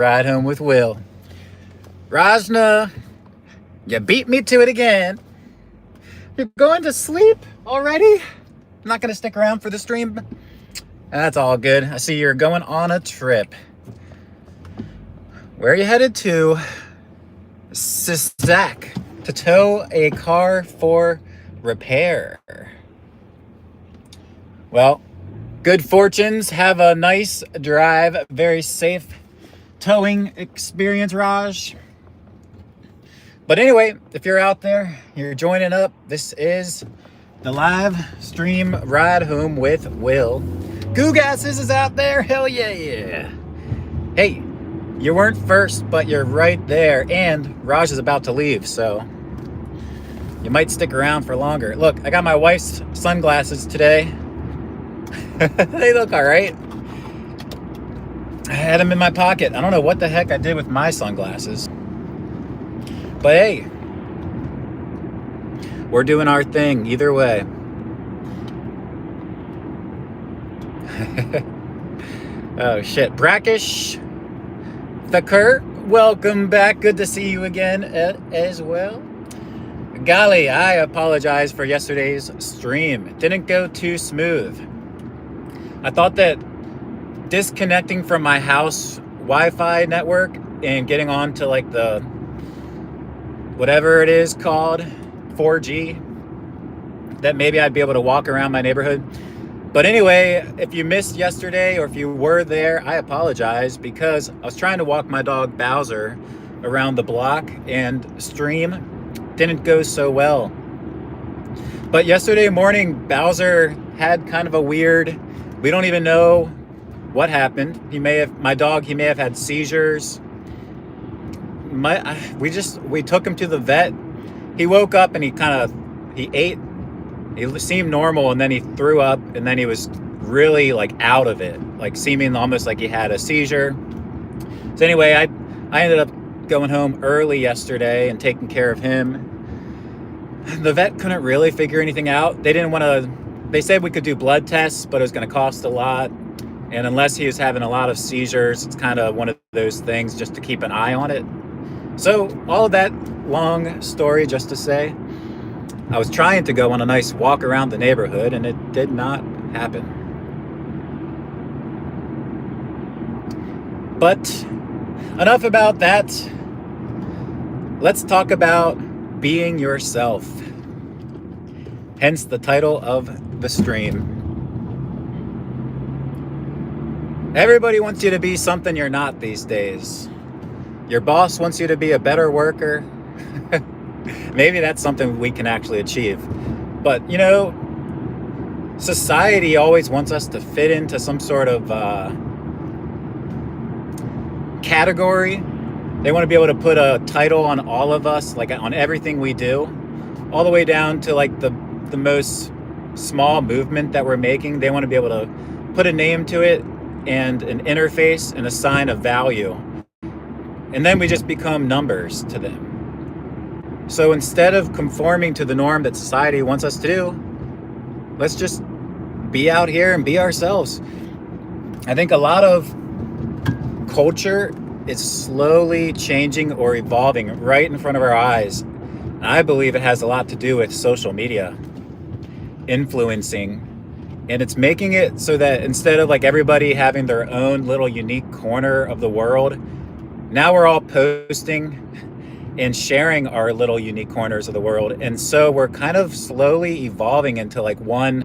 Ride Home with Will. Rajna, you beat me to it again. You're going to sleep already? I'm not going to stick around for the stream. That's all good. I see you're going on a trip. Where are you headed to? Sisak to tow a car for repair. Well, good fortunes. Have a nice drive. Very safe towing experience, Raj. But anyway, if you're out there, you're joining up, this is the live stream Ride Home with Will. Googasses is out there. Hell yeah. Hey, you weren't first, but you're right there. And Raj is about to leave, so you might stick around for longer. Look, I got my wife's sunglasses today. They look all right. I had them in my pocket. I don't know what the heck I did with my sunglasses. But hey, we're doing our thing either way. Oh shit. Brackish Thakur, welcome back. Good to see you again as well. Golly, I apologize for yesterday's stream. It didn't go too smooth. I thought that disconnecting from my house Wi-Fi network and getting on to like the whatever it is called 4G, that maybe I'd be able to walk around my neighborhood. But anyway, if you missed yesterday or if you were there, I apologize because I was trying to walk my dog Bowser around the block and stream didn't go so well. But yesterday morning, Bowser had kind of a weird, we don't even know what happened. My dog may have had seizures. We took him to the vet. He woke up and he ate. He seemed normal, and then he threw up, and then he was really like out of it, like seeming almost like he had a seizure. So anyway, I ended up going home early yesterday and taking care of him. The vet couldn't really figure anything out. They said we could do blood tests, but it was going to cost a lot. And unless he was having a lot of seizures, it's kind of one of those things just to keep an eye on it. So all of that long story just to say, I was trying to go on a nice walk around the neighborhood and it did not happen. But enough about that. Let's talk about being yourself. Hence the title of the stream. Everybody wants you to be something you're not these days. Your boss wants you to be a better worker. Maybe that's something we can actually achieve. But, society always wants us to fit into some sort of category. They want to be able to put a title on all of us, like on everything we do, all the way down to like the most small movement that we're making. They want to be able to put a name to it and an interface and a sign of value. And then we just become numbers to them. So instead of conforming to the norm that society wants us to do, let's just be out here and be ourselves. I think a lot of culture is slowly changing or evolving right in front of our eyes. And I believe it has a lot to do with social media influencing. And it's making it so that instead of like everybody having their own little unique corner of the world, now we're all posting and sharing our little unique corners of the world. And so we're kind of slowly evolving into like one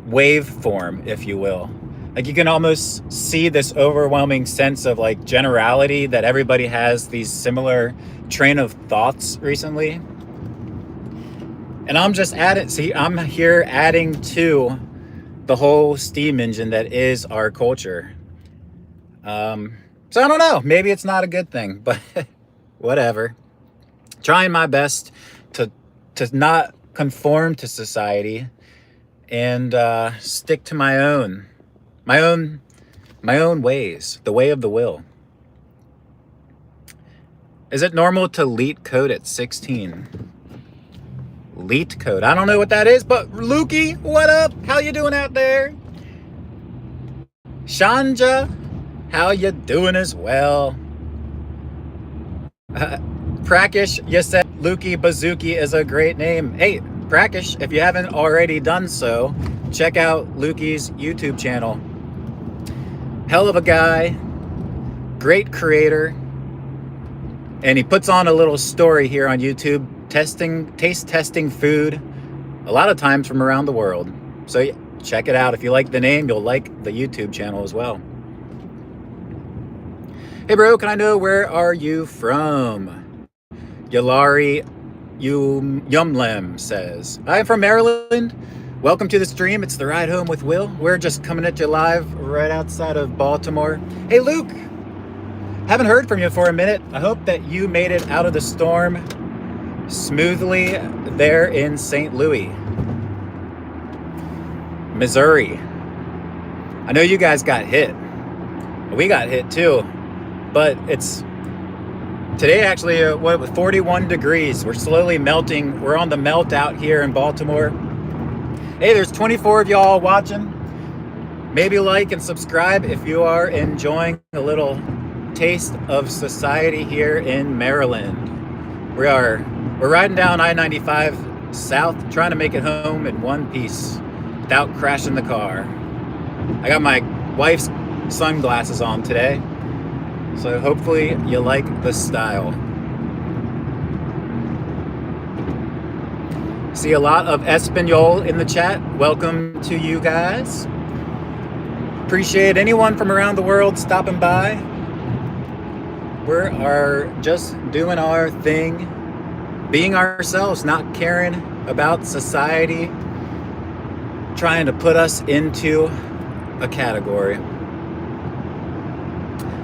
waveform, if you will. Like you can almost see this overwhelming sense of like generality that everybody has these similar train of thoughts recently. And I'm here adding to the whole steam engine that is our culture. So I don't know, maybe it's not a good thing, but whatever. Trying my best to not conform to society and stick to my own ways, the way of the will. Is it normal to leet code at 16? Leet code. I don't know what that is, but Lukey, what up? How you doing out there? Shanja, How you doing as well? Prakish, you said Lukey Bazooki is a great name. Hey, Prakish, if you haven't already done so, check out Lukey's YouTube channel. Hell of a guy, great creator, and he puts on a little story here on YouTube, taste testing food, a lot of times from around the world. So yeah, check it out. If you like the name, you'll like the YouTube channel as well. Hey bro, can I know where are you from? Yalari Yumlem says, I'm from Maryland. Welcome to the stream. It's the Ride Home with Will. We're just coming at you live right outside of Baltimore. Hey Luke, haven't heard from you for a minute. I hope that you made it out of the storm smoothly there in St. Louis, Missouri. I know you guys got hit. We got hit too, but it's today actually, 41 degrees. We're slowly melting. We're on the melt out here in Baltimore. Hey, there's 24 of y'all watching. Maybe like and subscribe if you are enjoying a little taste of society here in Maryland. We're riding down I-95 south, trying to make it home in one piece without crashing the car. I got my wife's sunglasses on today, so hopefully you like the style. See a lot of Espanol in the chat. Welcome to you guys. Appreciate anyone from around the world stopping by. We are just doing our thing, being ourselves, not caring about society, trying to put us into a category.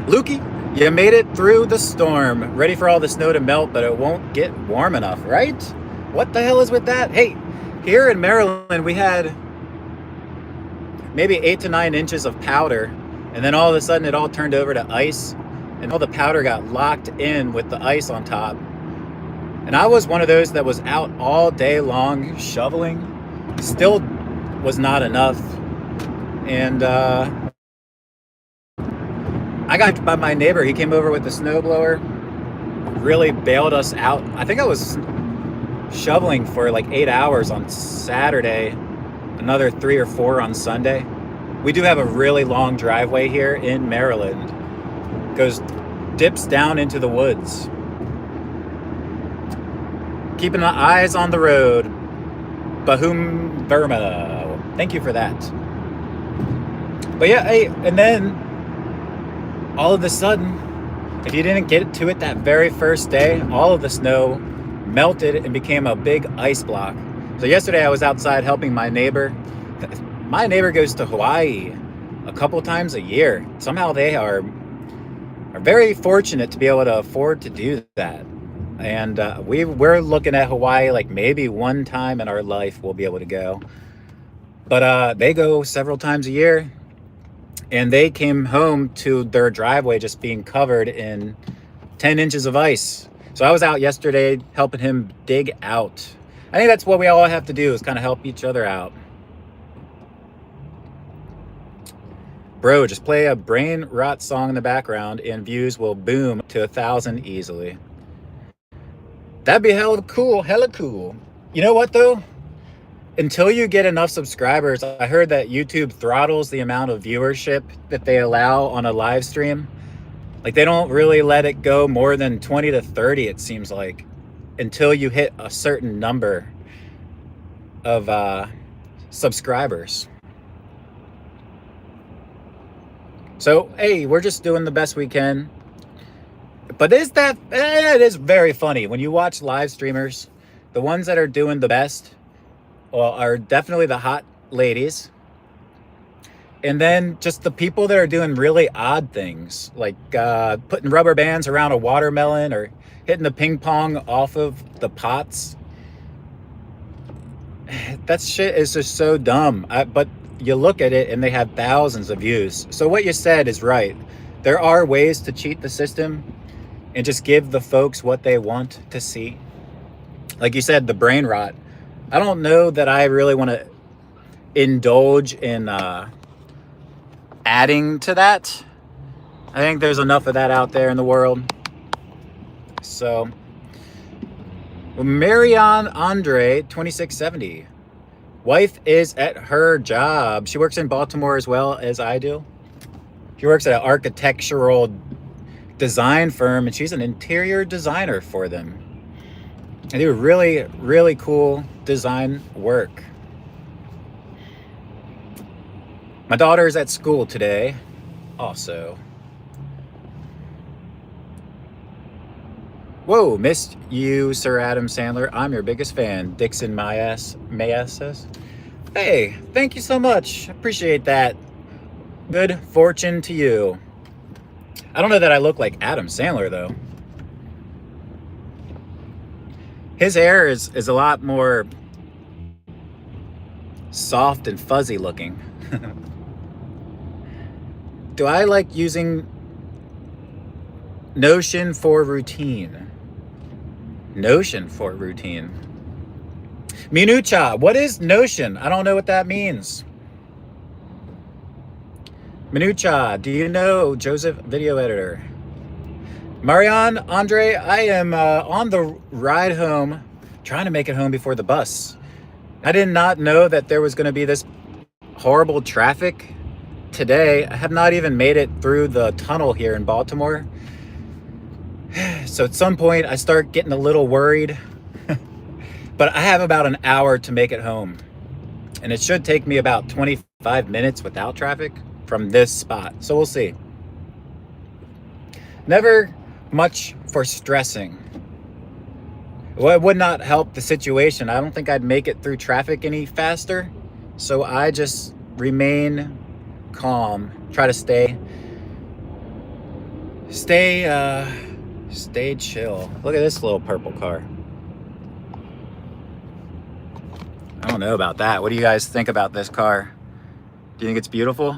Lukey, you made it through the storm. Ready for all the snow to melt, but it won't get warm enough, right? What the hell is with that? Hey, here in Maryland, we had maybe 8 to 9 inches of powder, and then all of a sudden it all turned over to ice, and all the powder got locked in with the ice on top. And I was one of those that was out all day long shoveling. Still was not enough. And I got by my neighbor. He came over with the snowblower, really bailed us out. I think I was shoveling for like 8 hours on Saturday, another 3 or 4 on Sunday. We do have a really long driveway here in Maryland. Dips down into the woods. Keeping the eyes on the road. Bahum Burma. Thank you for that. But yeah, hey, and then all of a sudden, if you didn't get to it that very first day, all of the snow melted and became a big ice block. So yesterday I was outside helping my neighbor. My neighbor goes to Hawaii a couple times a year. Somehow they are very fortunate to be able to afford to do that. And we're looking at Hawaii like maybe one time in our life we'll be able to go. But they go several times a year. And they came home to their driveway just being covered in 10 inches of ice. So I was out yesterday helping him dig out. I think that's what we all have to do, is kind of help each other out. Bro, just play a brain rot song in the background and views will boom to 1,000 easily. That'd be hella cool, You know what though? Until you get enough subscribers, I heard that YouTube throttles the amount of viewership that they allow on a live stream. Like they don't really let it go more than 20 to 30, it seems like, until you hit a certain number of subscribers. So, hey, we're just doing the best we can. But it is very funny when you watch live streamers, the ones that are doing the best are definitely the hot ladies. And then just the people that are doing really odd things, like putting rubber bands around a watermelon or hitting the ping pong off of the pots. That shit is just so dumb. But you look at it and they have thousands of views. So what you said is right. There are ways to cheat the system and just give the folks what they want to see. Like you said, the brain rot. I don't know that I really want to indulge in adding to that. I think there's enough of that out there in the world. So, Marianne Andre, 2670. Wife is at her job. She works in Baltimore as well as I do. She works at an architectural design firm, and she's an interior designer for them. They do really, really cool design work. My daughter's at school today, also. Whoa, missed you, Sir Adam Sandler. I'm your biggest fan. Dixon Mayas says. Hey, thank you so much. Appreciate that. Good fortune to you. I don't know that I look like Adam Sandler, though. His hair is a lot more soft and fuzzy looking. Do I like using Notion for routine? Notion for routine. Minucha, what is Notion? I don't know what that means. Minucha, do you know Joseph, video editor? Marianne, Andre, I am on the ride home, trying to make it home before the bus. I did not know that there was going to be this horrible traffic today. I have not even made it through the tunnel here in Baltimore. So at some point I start getting a little worried, but I have about an hour to make it home. And it should take me about 25 minutes without traffic from this spot. So we'll see. Never much for stressing. Well, it would not help the situation. I don't think I'd make it through traffic any faster. So I just remain calm, try to stay chill. Look at this little purple car. I don't know about that. What do you guys think about this car? Do you think it's beautiful?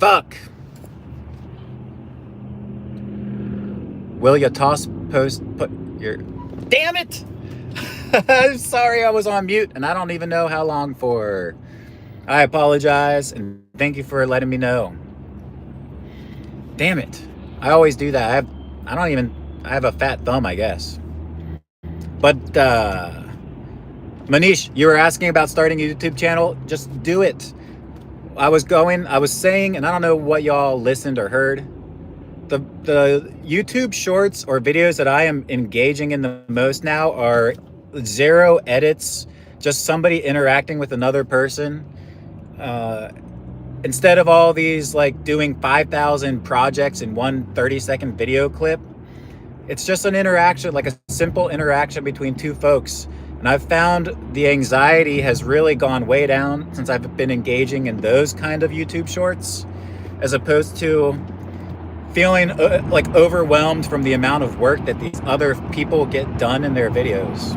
Fuck. Will ya toss post put your... Damn it! I'm sorry I was on mute and I don't even know how long for. I apologize and thank you for letting me know. Damn it. I always do that. I have a fat thumb, I guess. But Manish, you were asking about starting a YouTube channel. Just do it. I was saying, and I don't know what y'all listened or heard. The YouTube shorts or videos that I am engaging in the most now are 0 edits, just somebody interacting with another person. Instead of all these like doing 5,000 projects in one 30-second video clip, it's just an interaction, like a simple interaction between two folks. And I've found the anxiety has really gone way down since I've been engaging in those kind of YouTube shorts, as opposed to feeling like overwhelmed from the amount of work that these other people get done in their videos.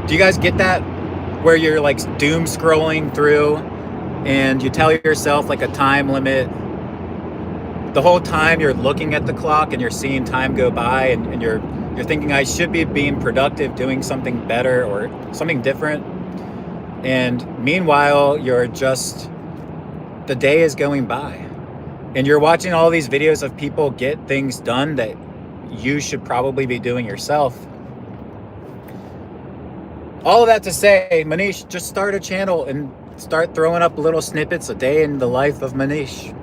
Do you guys get that? Where you're like doom scrolling through and you tell yourself like a time limit. The whole time you're looking at the clock and you're seeing time go by and you're thinking I should be being productive, doing something better or something different. And meanwhile, the day is going by. And you're watching all these videos of people get things done that you should probably be doing yourself. All of that to say, Manish, just start a channel and start throwing up little snippets a day in the life of Manish.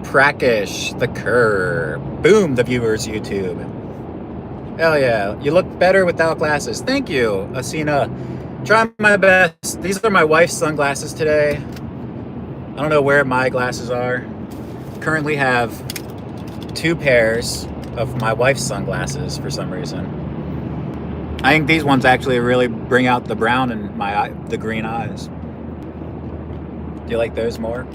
Prakish the Cur. Boom, the viewers YouTube. Hell yeah. You look better without glasses. Thank you, Asina. Trying my best. These are my wife's sunglasses today. I don't know where my glasses are. Currently have 2 pairs of my wife's sunglasses for some reason. I think these ones actually really bring out the brown in the green eyes. Do you like those more?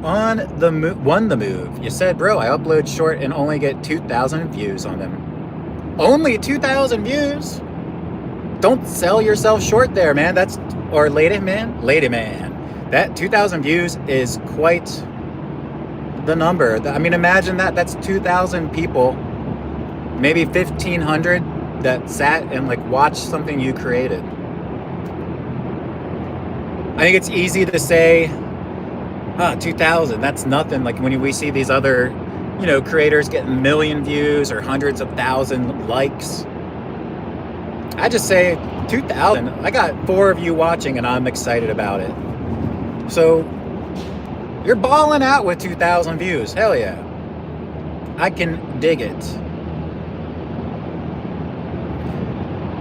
On the move. You said, bro, I upload short and only get 2,000 views on them. Only 2,000 views? Don't sell yourself short there, man. Or lady man. That 2,000 views is quite the number. I mean, imagine that. That's 2,000 people, maybe 1,500 that sat and like watched something you created. I think it's easy to say, 2,000, that's nothing. Like when we see these other, creators getting 1 million views or hundreds of thousand likes. I just say 2,000. I got 4 of you watching and I'm excited about it. So you're balling out with 2,000 views. Hell yeah. I can dig it.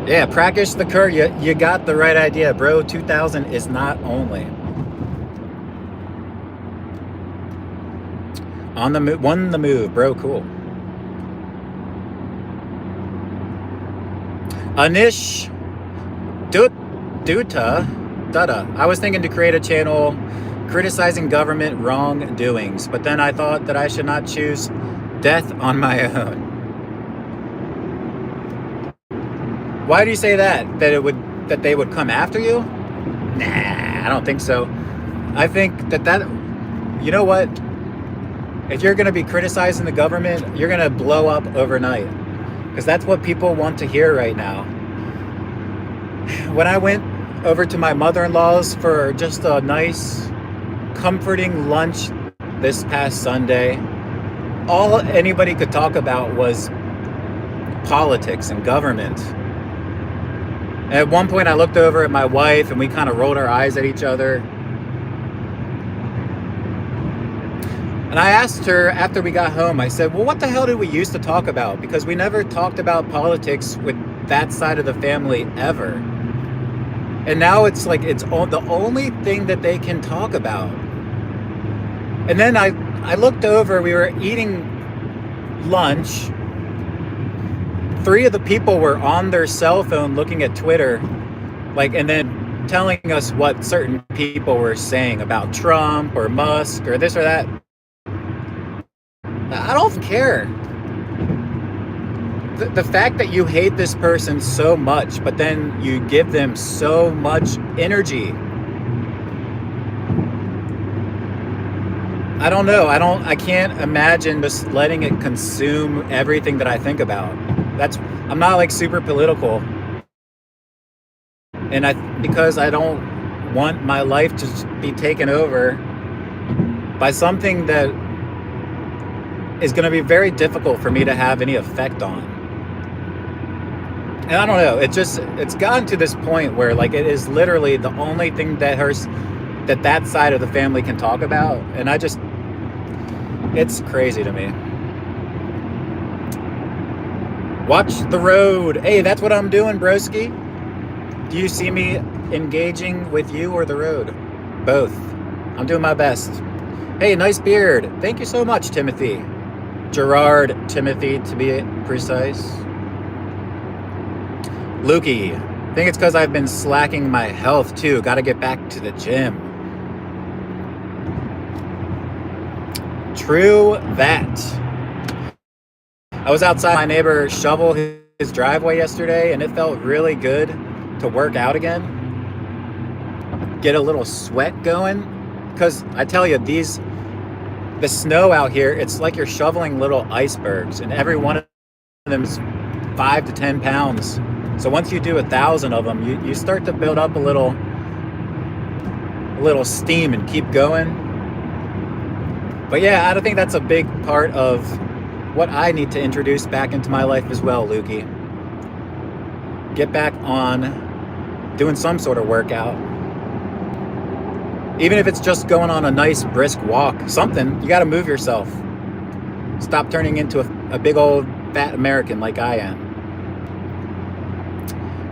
Yeah, Prakish the Cur, you got the right idea, bro. 2,000 is not only. On the move, won the move, bro. Cool. Anish Dutta. I was thinking to create a channel criticizing government wrongdoings, but then I thought that I should not choose death on my own. Why do you say that? That they would come after you? Nah, I don't think so. I think that you know what? If you're going to be criticizing the government, you're going to blow up overnight. Because that's what people want to hear right now. When I went over to my mother-in-law's for just a nice, comforting lunch this past Sunday, all anybody could talk about was politics and government. And at one point I looked over at my wife and we kind of rolled our eyes at each other. And I asked her after we got home, I said, well, what the hell did we used to talk about? Because we never talked about politics with that side of the family ever. And now it's like it's the only thing that they can talk about. And then I looked over, we were eating lunch. 3 of the people were on their cell phone looking at Twitter, and then telling us what certain people were saying about Trump or Musk or this or that. I don't care. the fact that you hate this person so much, but then you give them so much energy. I don't know. I can't imagine just letting it consume everything that I think about. I'm not like super political. And because I don't want my life to be taken over by something that is going to be very difficult for me to have any effect on. And I don't know, it's gotten to this point where like it is literally the only thing that side of the family can talk about. And it's crazy to me. Watch the road. Hey, that's what I'm doing, broski. Do you see me engaging with you or the road? Both. I'm doing my best. Hey, nice beard. Thank you so much, Timothy. Gerard Timothy, to be precise. Lukey. I think it's because I've been slacking my health too. Got to get back to the gym. True that. I was outside my neighbor shovel his driveway yesterday, and it felt really good to work out again. Get a little sweat going. Because I tell you, the snow out here, it's like you're shoveling little icebergs, and every one of them is 5 to 10 pounds. So once you do 1,000 of them, you start to build up a little steam and keep going. But yeah, I don't think that's a big part of what I need to introduce back into my life as well, Lukey. Get back on doing some sort of workout. Even if it's just going on a nice brisk walk, something, you got to move yourself. Stop turning into a big old fat American like I am.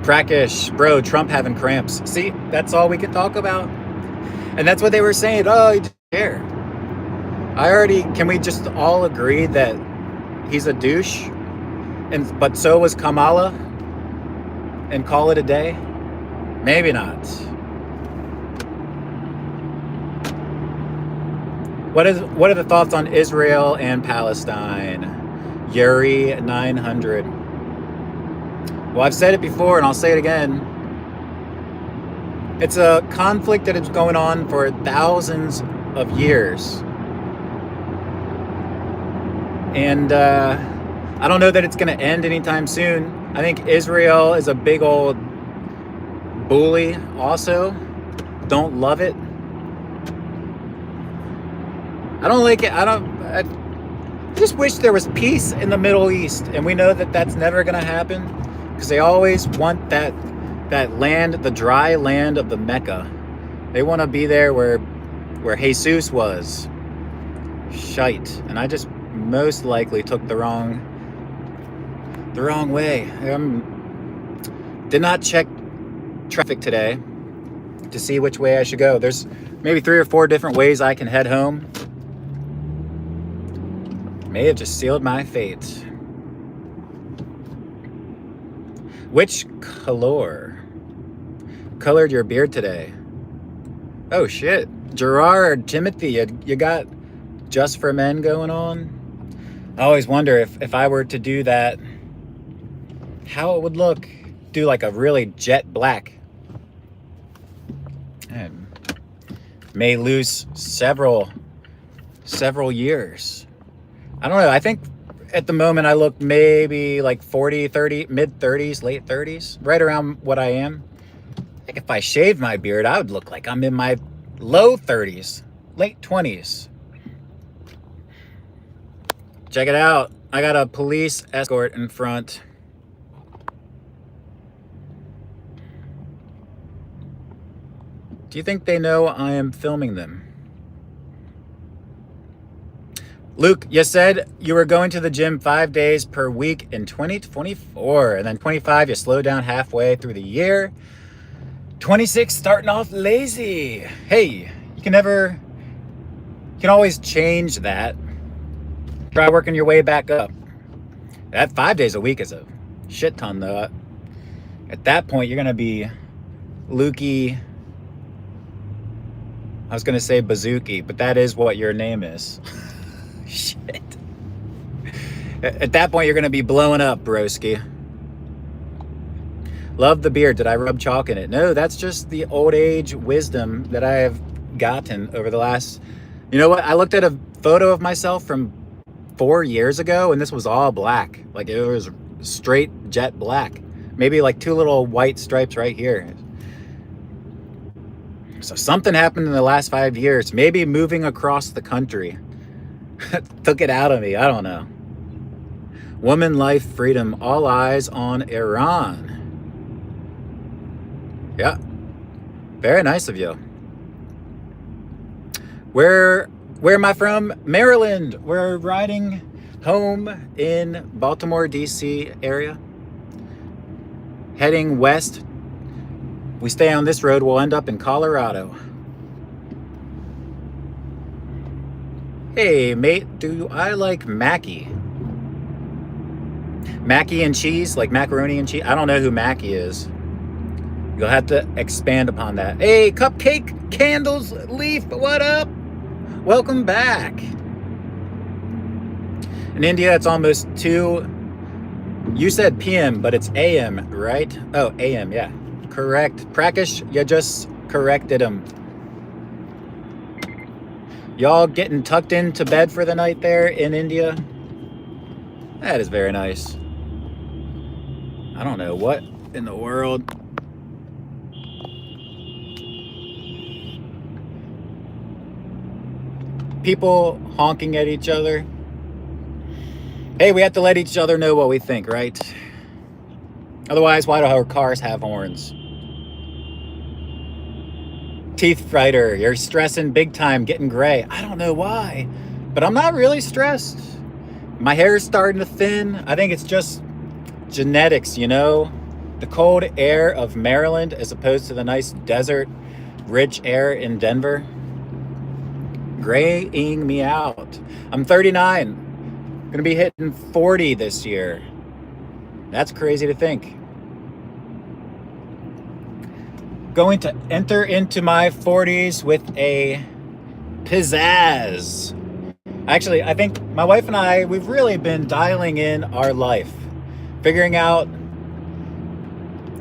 Crackish, bro, Trump having cramps. See, that's all we can talk about. And that's what they were saying. Oh, you don't care. Can we just all agree that he's a douche? But so was Kamala? And call it a day? Maybe not. What are the thoughts on Israel and Palestine? Yuri 900. Well, I've said it before and I'll say it again. It's a conflict that is going on for thousands of years. And I don't know that it's going to end anytime soon. I think Israel is a big old bully also. Don't love it. I don't like it. I just wish there was peace in the Middle East. And we know that that's never going to happen. Because they always want that land, the dry land of the Mecca. They want to be there where Jesus was. Shite. And I just most likely took the wrong way. Did not check traffic today to see which way I should go. There's maybe 3 or 4 different ways I can head home. May have just sealed my fate. Which color colored your beard today? Oh shit. Gerard Timothy, you got Just for Men going on? I always wonder if I were to do that, how it would look. Do like a really jet black. And may lose several years. I don't know. I think at the moment I look maybe like 40, 30, mid 30s, late 30s, right around what I am. Like if I shaved my beard, I would look like I'm in my low 30s, late 20s. Check it out. I got a police escort in front. Do you think they know I am filming them? Luke, you said you were going to the gym 5 days per week in 2024, and then 25 you slowed down halfway through the year. 26 starting off lazy. Hey, you can always change that. Try working your way back up. That 5 days a week is a shit ton though. At that point, you're gonna be Lukey. I was gonna say Bazooki, but that is what your name is. Shit. At that point, you're going to be blowing up, broski. Love the beard. Did I rub chalk in it? No, that's just the old age wisdom that I have gotten over the last... You know what? I looked at a photo of myself from 4 years ago, and this was all black. Like, it was straight jet black. Maybe like 2 little white stripes right here. So something happened in the last 5 years. Maybe moving across the country took it out of me. I don't know. Woman, life, freedom, all eyes on Iran. Yeah, very nice of you. Where am I from? Maryland. We're riding home in Baltimore, DC area. Heading west. We stay on this road, we'll end up in Colorado. Hey, mate, do I like Mackie? Mackie and cheese, like macaroni and cheese? I don't know who Mackie is. You'll have to expand upon that. Hey, Cupcake Candles Leaf, what up? Welcome back. In India, it's almost 2. You said PM, but it's AM, right? Oh, AM, yeah. Correct. Prakash, you just corrected him. Y'all getting tucked into bed for the night there in India? That is very nice. I don't know what in the world. People honking at each other. Hey, we have to let each other know what we think, right? Otherwise, why do our cars have horns? Teeth fighter, you're stressing big time, getting gray. I don't know why, but I'm not really stressed. My hair is starting to thin. I think it's just genetics, you know? The cold air of Maryland as opposed to the nice desert, rich air in Denver. Graying me out. I'm 39. Gonna be hitting 40 this year. That's crazy to think. Going to enter into my 40s with a pizzazz. Actually, I think my wife and I, we've really been dialing in our life. Figuring out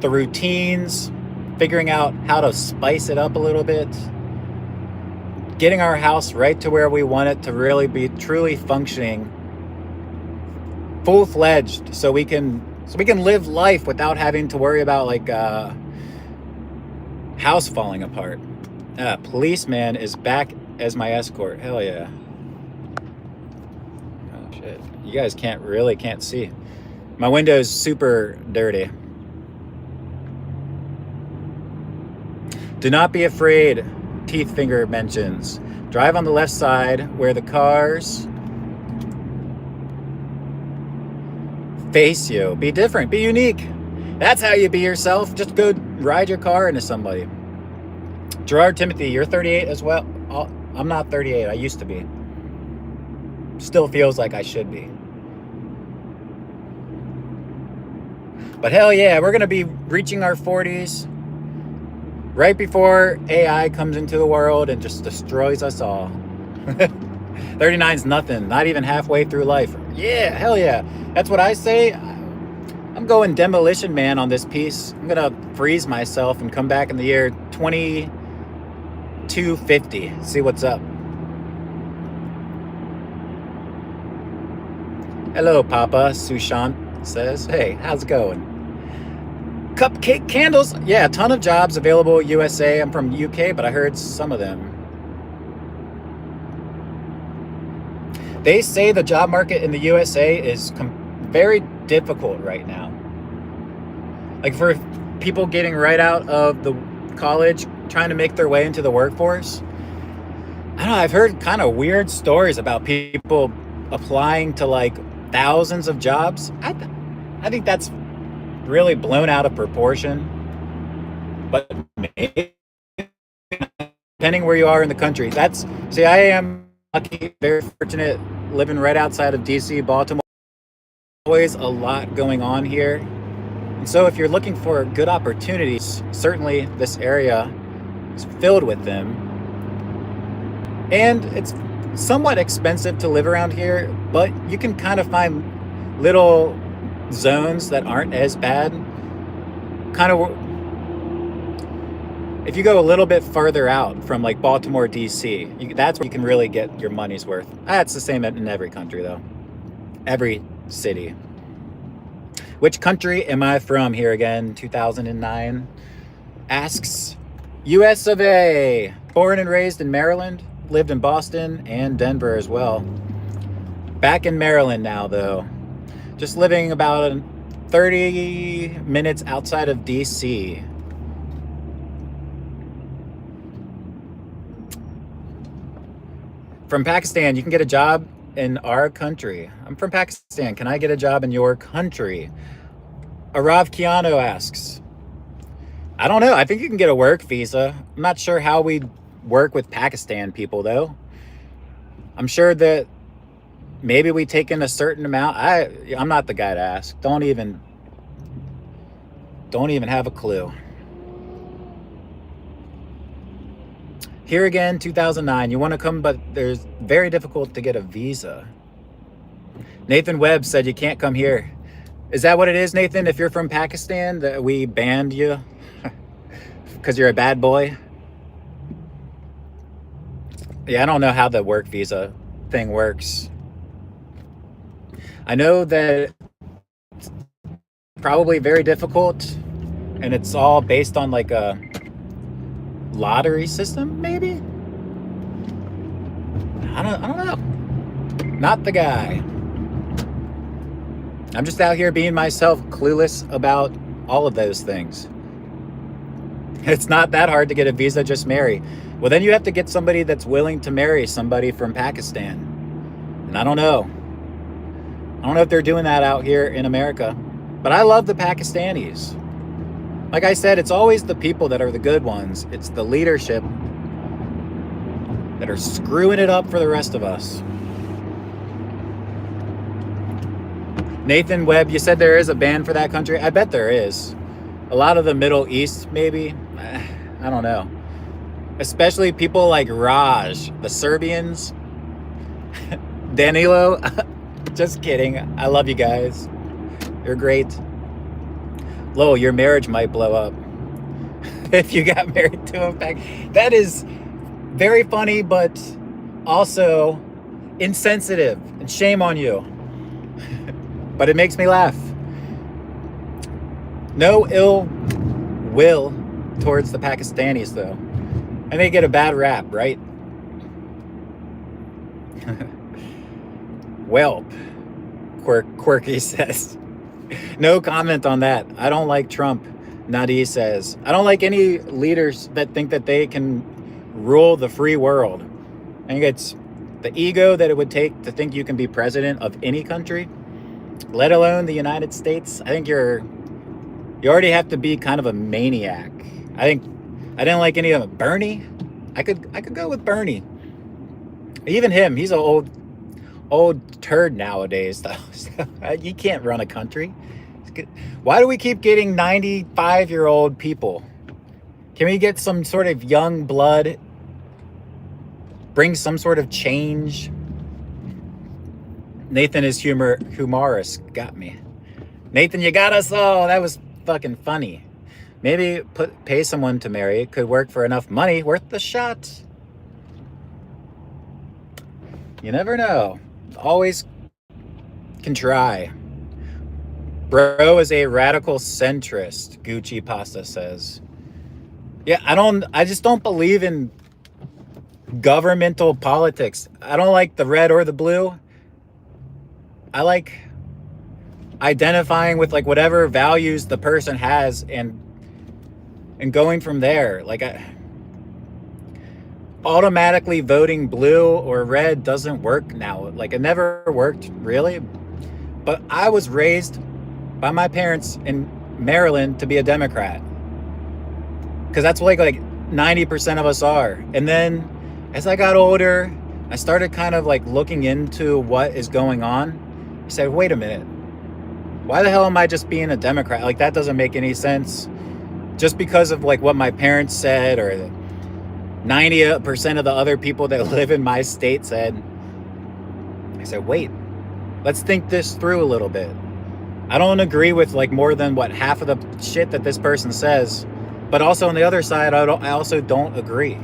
the routines. Figuring out how to spice it up a little bit. Getting our house right to where we want it to really be truly functioning, full-fledged, so we can live life without having to worry about like house falling apart. Policeman is back as my escort. Hell yeah. Oh shit. You guys can't see. My window's super dirty. Do not be afraid. Teeth finger mentions. Drive on the left side where the cars face you. Be different. Be unique. That's how you be yourself. Just go ride your car into somebody. Gerard Timothy, you're 38 as well. I'm not 38. I used to be. Still feels like I should be. But hell yeah, we're going to be reaching our 40s. Right before AI comes into the world and just destroys us all. 39's nothing, not even halfway through life. Yeah, hell yeah. That's what I say. I'm going Demolition Man on this piece. I'm gonna freeze myself and come back in the year 2250. See what's up. Hello, Papa, Sushant says. Hey, how's it going? Cupcake Candles. Yeah, a ton of jobs available USA. I'm from UK, but I heard some of them. They say the job market in the USA is very difficult right now. Like for people getting right out of the college, trying to make their way into the workforce. I don't know, I've heard kind of weird stories about people applying to like thousands of jobs. I think that's really blown out of proportion, but maybe, depending where you are in the country. See, I am lucky, very fortunate, living right outside of DC, Baltimore. Always a lot going on here, and so if you're looking for good opportunities, certainly this area is filled with them. And it's somewhat expensive to live around here, but you can kind of find little zones that aren't as bad. Kind of, if you go a little bit further out from like Baltimore, D.C., that's where you can really get your money's worth. That's the same in every country, though. Every city. Which country am I from here again? 2009 asks. US of A. Born and raised in Maryland. Lived in Boston and Denver as well. Back in Maryland now, though. Just living about 30 minutes outside of DC. From Pakistan, you can get a job in our country. I'm from Pakistan. Can I get a job in your country? Arav Kiano asks. I don't know. I think you can get a work visa. I'm not sure how we work with Pakistan people, though. I'm sure that maybe we take in a certain amount. I'm not the guy to ask. Don't even have a clue. Here again, 2009. You want to come, but there's very difficult to get a visa. Nathan Webb said you can't come here. Is that what it is, Nathan? If you're from Pakistan, that we banned you because you're a bad boy? Yeah, I don't know how the work visa thing works. I know that it's probably very difficult, and it's all based on like a lottery system, maybe? I don't know. Not the guy. I'm just out here being myself, clueless about all of those things. It's not that hard to get a visa, just marry. Well, then you have to get somebody that's willing to marry somebody from Pakistan. And I don't know. I don't know if they're doing that out here in America. But I love the Pakistanis. Like I said, it's always the people that are the good ones. It's the leadership that are screwing it up for the rest of us. Nathan Webb, you said there is a ban for that country? I bet there is. A lot of the Middle East, maybe. I don't know. Especially people like Raj, the Serbians. Danilo. Just kidding. I love you guys. You're great. Lo, your marriage might blow up if you got married to him back. That is very funny, but also insensitive, and shame on you. But it makes me laugh. No ill will towards the Pakistanis, though. And they get a bad rap, right? Welp, Quirky says. No comment on that. I don't like Trump, Nadi says. I don't like any leaders that think that they can rule the free world. I think it's the ego that it would take to think you can be president of any country, let alone the United States. I think you already have to be kind of a maniac. I didn't like any of them. Bernie, I could go with Bernie. Even him, he's an old turd nowadays, though. So, you can't run a country. Why do we keep getting 95-year-old people? Can we get some sort of young blood? Bring some sort of change? Nathan is humorous. Got me. Nathan, you got us all. That was fucking funny. Maybe pay someone to marry. It could work for enough money. Worth the shot. You never know. Always can try. Bro is a radical centrist, Gucci Pasta says. Yeah, I just don't believe in governmental politics. I don't like the red or the blue. I like identifying with like whatever values the person has and going from there. Like automatically voting blue or red doesn't work now. Like it never worked really. But I was raised by my parents in Maryland to be a Democrat. Because that's like 90% of us are. And then as I got older, I started kind of like looking into what is going on. I said, wait a minute. Why the hell am I just being a Democrat? Like that doesn't make any sense. Just because of like what my parents said or 90% of the other people that live in my state said. I said, wait, Let's think this through a little bit. I don't agree with like more than what half of the shit that this person says, but also on the other side, I also don't agree.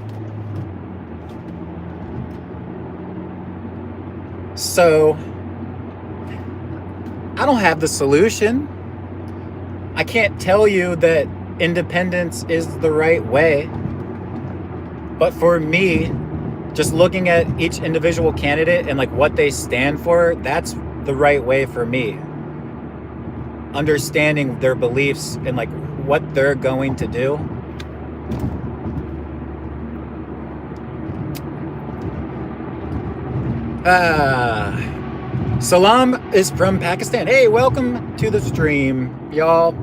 So I don't have the solution. I can't tell you that independence is the right way. But for me, just looking at each individual candidate and like what they stand for, that's the right way for me. Understanding their beliefs and like what they're going to do. Salam is from Pakistan. Hey, welcome to the stream, y'all.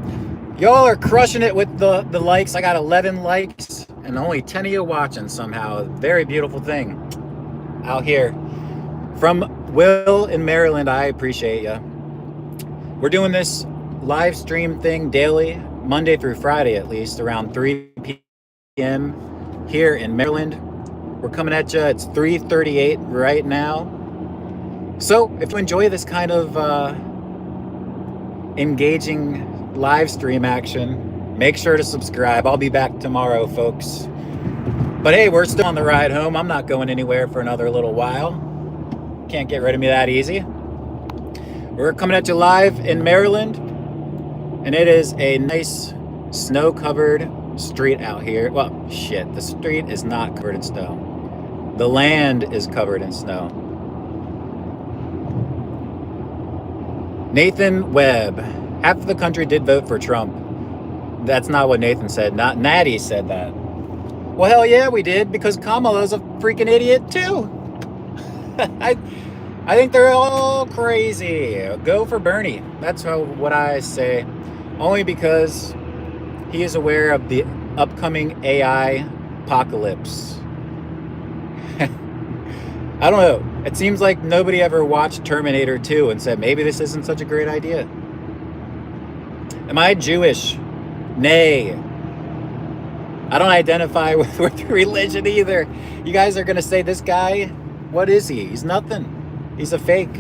Y'all are crushing it with the likes. I got 11 likes and only 10 of you watching somehow. Very beautiful thing out here. From Will in Maryland, I appreciate you. We're doing this live stream thing daily, Monday through Friday at least, around 3 p.m. here in Maryland. We're coming at you. It's 3:38 right now. So if you enjoy this kind of engaging live stream action, make sure to subscribe. I'll be back tomorrow, folks. But hey, we're still on the ride home. I'm not going anywhere for another little while. Can't get rid of me that easy. We're coming at you live in Maryland, and it is a nice snow-covered street out here. Well, shit, the street is not covered in snow. The land is covered in snow. Nathan Webb. Half of the country did vote for Trump. That's not what Nathan said. Not Natty said that. Well, hell yeah, we did, because Kamala's a freaking idiot too. I think they're all crazy. Go for Bernie. That's what I say. Only because he is aware of the upcoming AI apocalypse. I don't know. It seems like nobody ever watched Terminator 2 and said, maybe this isn't such a great idea. Am I Jewish? Nay. I don't identify with religion either. You guys are going to say, this guy, what is he? He's nothing. He's a fake.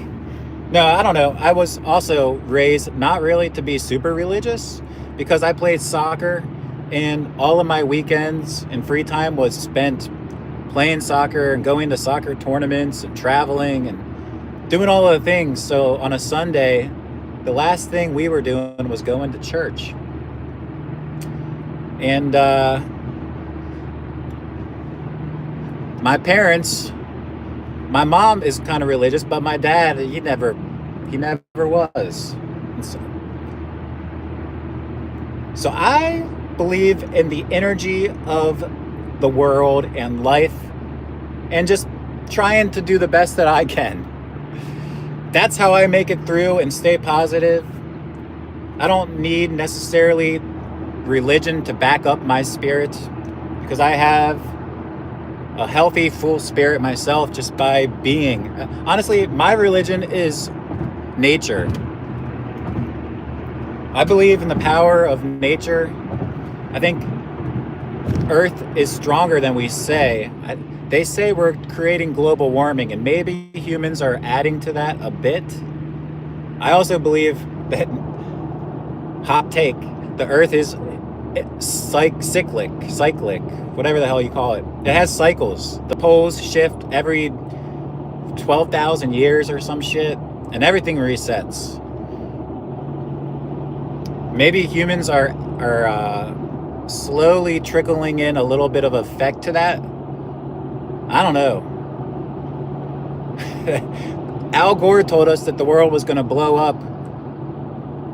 No, I don't know. I was also raised not really to be super religious, because I played soccer and all of my weekends and free time was spent playing soccer and going to soccer tournaments and traveling and doing all of the things. So on a Sunday, the last thing we were doing was going to church. And my parents, my mom is kind of religious, but my dad, he never was. So I believe in the energy of the world and life, and just trying to do the best that I can. That's how I make it through and stay positive. I don't need necessarily religion to back up my spirit, because I have a healthy, full spirit myself just by being. Honestly, my religion is nature. I believe in the power of nature. I think Earth is stronger than we say. They say we're creating global warming, and maybe humans are adding to that a bit. I also believe that, hot take, the Earth is cyclic, whatever the hell you call it. It has cycles. The poles shift every 12,000 years or some shit, and everything resets. Maybe humans are slowly trickling in a little bit of effect to that. I don't know. Al Gore told us that the world was going to blow up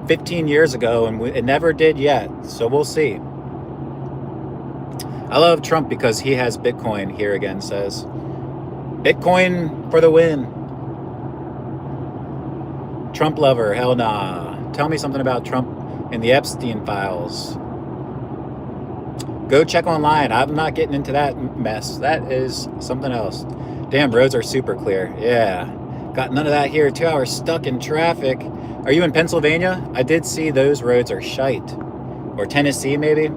15 years ago, and it never did yet. So we'll see. I love Trump because he has Bitcoin, here again says. Bitcoin for the win. Trump lover, hell nah. Tell me something about Trump and the Epstein files. Go check online. I'm not getting into that mess. That is something else. Damn, roads are super clear. Yeah. Got none of that here. 2 hours stuck in traffic. Are you in Pennsylvania? I did see those roads are shite. Or Tennessee, maybe.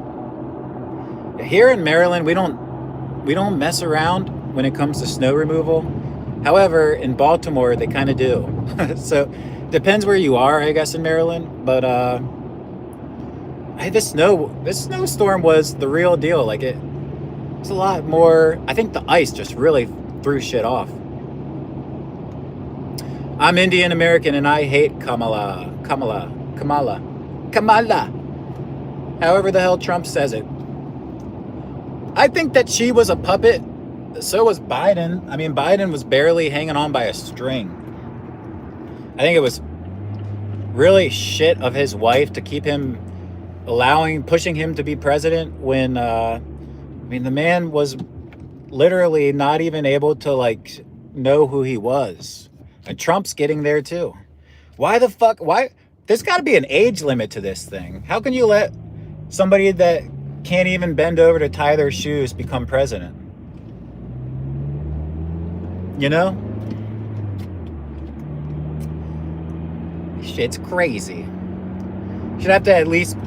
Here in Maryland, we don't mess around when it comes to snow removal. However, in Baltimore, they kind of do. So depends where you are, I guess, in Maryland. But this snowstorm was the real deal. Like it's a lot more. I think the ice just really threw shit off. I'm Indian American and I hate Kamala. However the hell Trump says it. I think that she was a puppet. So was Biden. I mean, Biden was barely hanging on by a string. I think it was really shit of his wife to keep him pushing him to be president when, I mean, the man was literally not even able to, like, know who he was. And Trump's getting there, too. Why? There's got to be an age limit to this thing. How can you let somebody that can't even bend over to tie their shoes become president? You know? Shit's crazy. Should have to at least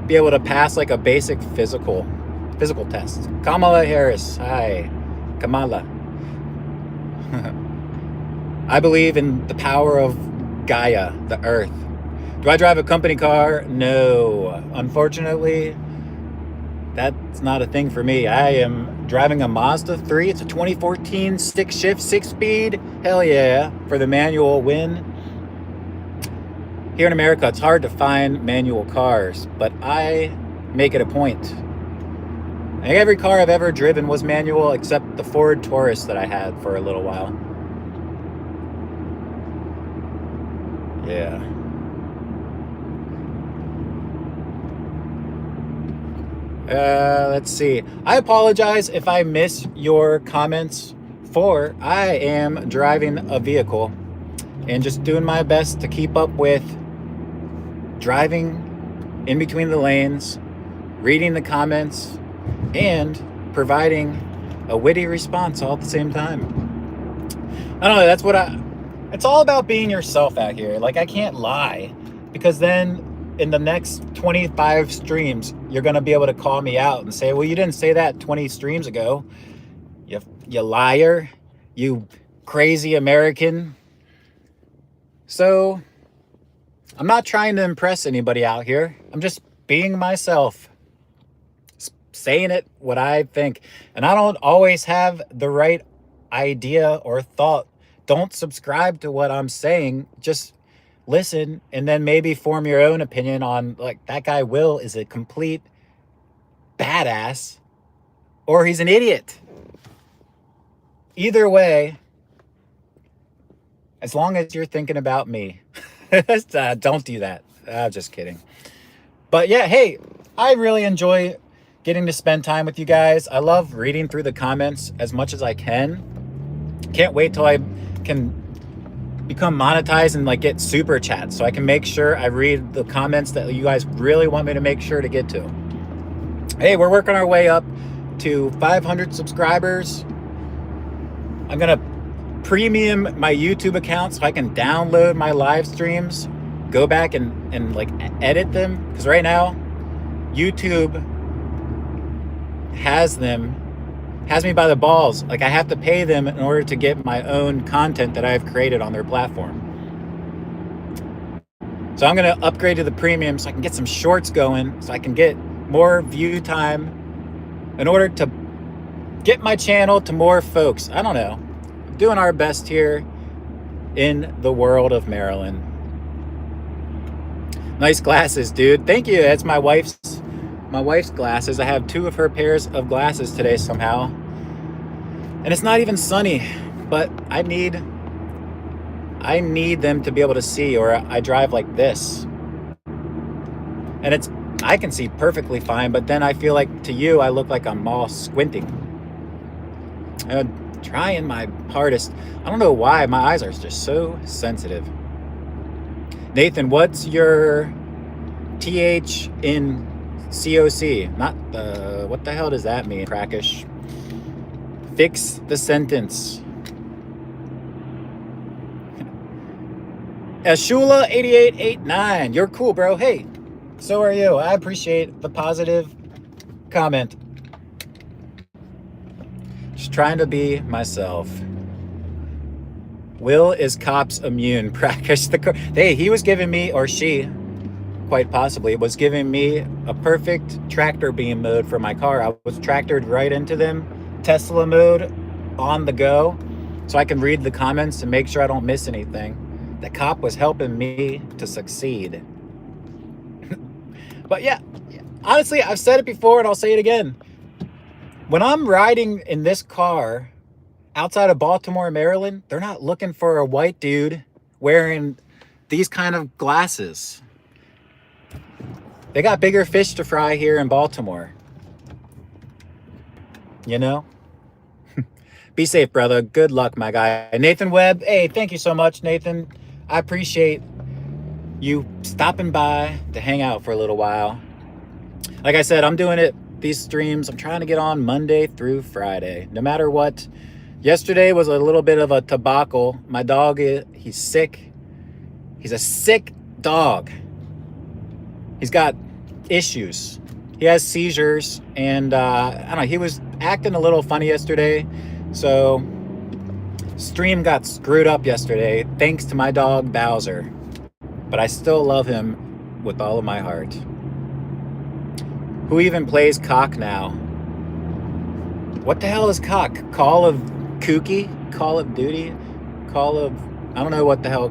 be able to pass like a basic physical test. Kamala Harris. Hi. Kamala. I believe in the power of Gaia, the earth. Do I drive a company car? No. Unfortunately, that's not a thing for me. I am driving a Mazda 3. It's a 2014 stick shift 6-speed. Hell yeah, for the manual win. Here in America, it's hard to find manual cars, but I make it a point. I think every car I've ever driven was manual except the Ford Taurus that I had for a little while. Yeah. Let's see. I apologize if I miss your comments, for I am driving a vehicle and just doing my best to keep up with driving in between the lanes, reading the comments, and providing a witty response all at the same time. I don't know, it's all about being yourself out here. Like, I can't lie, because then in the next 25 streams, you're going to be able to call me out and say, well, you didn't say that 20 streams ago. You liar, you crazy American. So I'm not trying to impress anybody out here. I'm just being myself, saying it what I think. And I don't always have the right idea or thought. Don't subscribe to what I'm saying. Just listen and then maybe form your own opinion on, like, that guy Will is a complete badass or he's an idiot. Either way, as long as you're thinking about me. Don't do that. Just kidding. But yeah, hey, I really enjoy getting to spend time with you guys. I love reading through the comments as much as I can. Can't wait till I can become monetized and like get super chats so I can make sure I read the comments that you guys really want me to make sure to get to. Hey, we're working our way up to 500 subscribers. I'm gonna premium my YouTube account so I can download my live streams, go back and like edit them, because right now YouTube has me by the balls. Like, I have to pay them in order to get my own content that I've created on their platform. So I'm gonna upgrade to the premium so I can get some shorts going, so I can get more view time in order to get my channel to more folks. I don't know. I'm doing our best here in the world of Maryland. Nice glasses, dude. Thank you. That's my wife's glasses. I have 2 of her pairs of glasses today somehow. And it's not even sunny, but I need them to be able to see, or I drive like this. And I can see perfectly fine, but then I feel like to you, I look like I'm all squinting. I'm trying my hardest. I don't know why my eyes are just so sensitive. Nathan, what's your TH in COC? What the hell does that mean? Crackish. Fix the sentence. Ashula8889. You're cool, bro. Hey, so are you. I appreciate the positive comment. Just trying to be myself. Will is cops immune. Practice the car. Hey, he was giving me, or she, quite possibly, was giving me a perfect tractor beam mode for my car. I was tractored right into them, Tesla mode, on the go, so I can read the comments and make sure I don't miss anything. The cop was helping me to succeed. But yeah, honestly, I've said it before and I'll say it again. When I'm riding in this car outside of Baltimore, Maryland, they're not looking for a white dude wearing these kind of glasses. They got bigger fish to fry here in Baltimore. You know? Be safe, brother. Good luck, my guy. Nathan Webb, hey, thank you so much, Nathan. I appreciate you stopping by to hang out for a little while. Like I said, I'm doing it, these streams, I'm trying to get on Monday through Friday, no matter what. Yesterday was a little bit of a debacle. My dog, he's sick. He's a sick dog. He's got issues. He has seizures, and I don't know, he was acting a little funny yesterday. So stream got screwed up yesterday thanks to my dog Bowser. But I still love him with all of my heart. Who even plays cock now? What the hell is cock? Call of Kooky? Call of Duty? Call of... I don't know what the hell...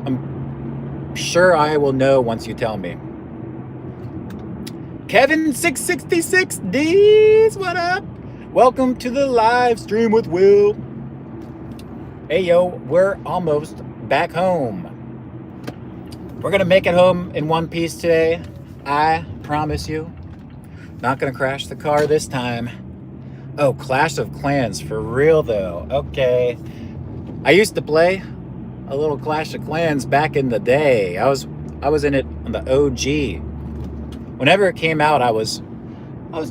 I'm sure I will know once you tell me. Kevin666Ds, what up? Welcome to the live stream with Will. Hey, yo, we're almost back home. We're going to make it home in one piece today. I promise you. Not going to crash the car this time. Oh, Clash of Clans, for real though. Okay. I used to play a little Clash of Clans back in the day. I was in it on the OG. Whenever it came out, I was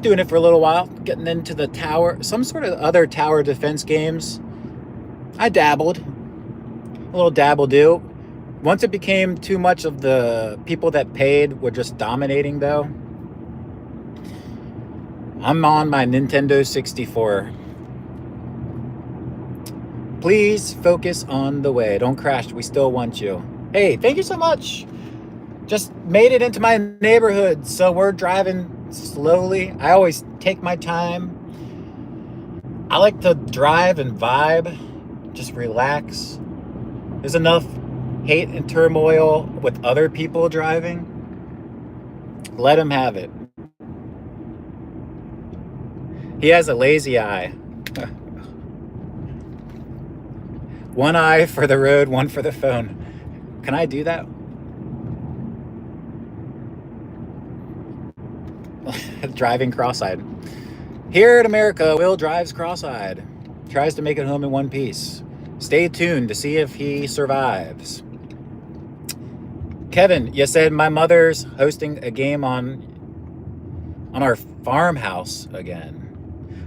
doing it for a little while, getting into the tower, some sort of other tower defense games. I dabbled. A little dabble-do. Once it became too much of the people that paid were just dominating though, I'm on my Nintendo 64. Please focus on the way. Don't crash. We still want you. Hey, thank you so much. Just made it into my neighborhood, so we're driving slowly. I always take my time. I like to drive and vibe, just relax. There's enough hate and turmoil with other people driving. Let them have it. He has a lazy eye. One eye for the road, one for the phone. Can I do that? Driving cross-eyed. Here in America, Will drives cross-eyed. Tries to make it home in one piece. Stay tuned to see if he survives. Kevin, you said my mother's hosting a game on our farmhouse again.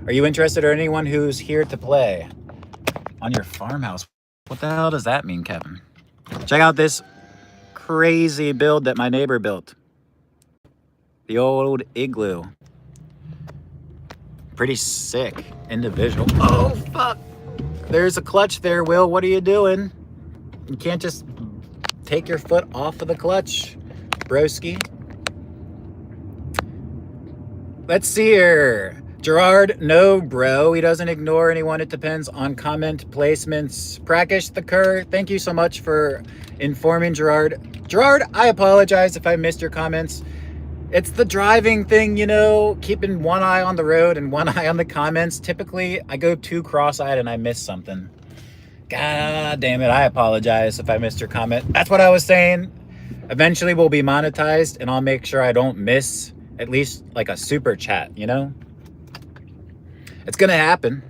Are you interested or anyone who's here to play on your farmhouse? What the hell does that mean, Kevin? Check out this crazy build that my neighbor built. The old igloo. Pretty sick individual. Oh, fuck. There's a clutch there, Will. What are you doing? You can't just take your foot off of the clutch, broski. Let's see here. Gerard, no, bro. He doesn't ignore anyone. It depends on comment placements. Prakesh the Cur, thank you so much for informing Gerard. Gerard, I apologize if I missed your comments. It's the driving thing, you know, keeping one eye on the road and one eye on the comments. Typically, I go too cross-eyed and I miss something. God damn it, I apologize if I missed your comment. That's what I was saying. Eventually, we'll be monetized and I'll make sure I don't miss at least like a super chat, you know? It's gonna happen.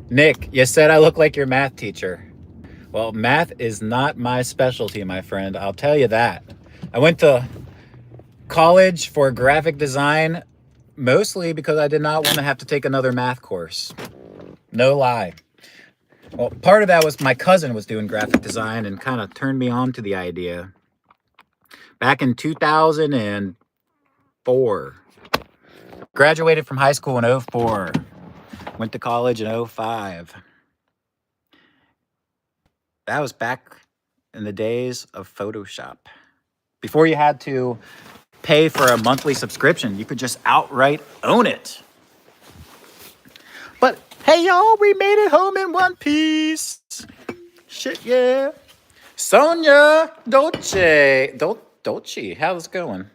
Nick, you said I look like your math teacher. Well, math is not my specialty, my friend. I'll tell you that. I went to college for graphic design mostly because I did not want to have to take another math course. No lie. Well, part of that was my cousin was doing graphic design and kind of turned me on to the idea. Back in 2004. Graduated from high school in 04. Went to college in 05. That was back in the days of Photoshop. Before you had to pay for a monthly subscription, you could just outright own it. But hey, y'all, we made it home in one piece. Shit, yeah. Sonia Dolce, how's it going?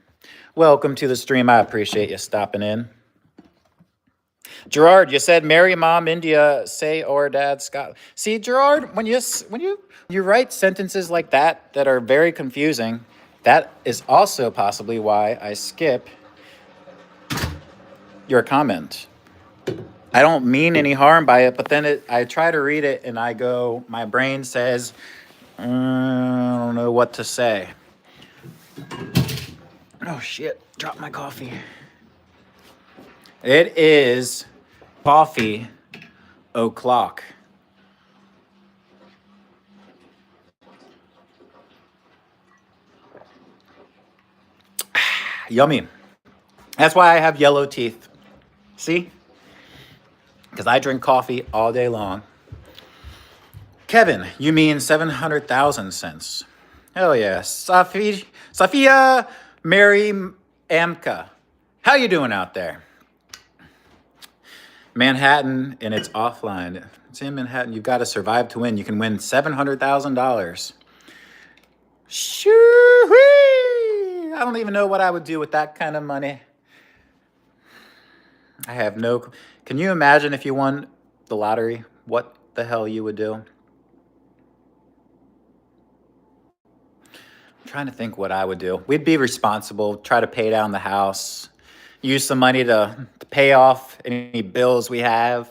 Welcome to the stream. I appreciate you stopping in. Gerard, you said Mary, Mom, India, say or Dad, Scott. See, Gerard, when you write sentences like that are very confusing, that is also possibly why I skip your comment. I don't mean any harm by it, but then I try to read it and I go, my brain says, I don't know what to say. Oh shit, dropped my coffee. It is coffee o'clock. Yummy. That's why I have yellow teeth. See? Because I drink coffee all day long. Kevin, you mean 700,000 cents? Hell yeah. Safia Mary Amka. How you doing out there? Manhattan, and it's offline. It's in Manhattan. You've got to survive to win. You can win $700,000. Shoo-wee! I don't even know what I would do with that kind of money. I have no... Can you imagine if you won the lottery? What the hell you would do? I'm trying to think what I would do. We'd be responsible, try to pay down the house, use some money to pay off any bills we have.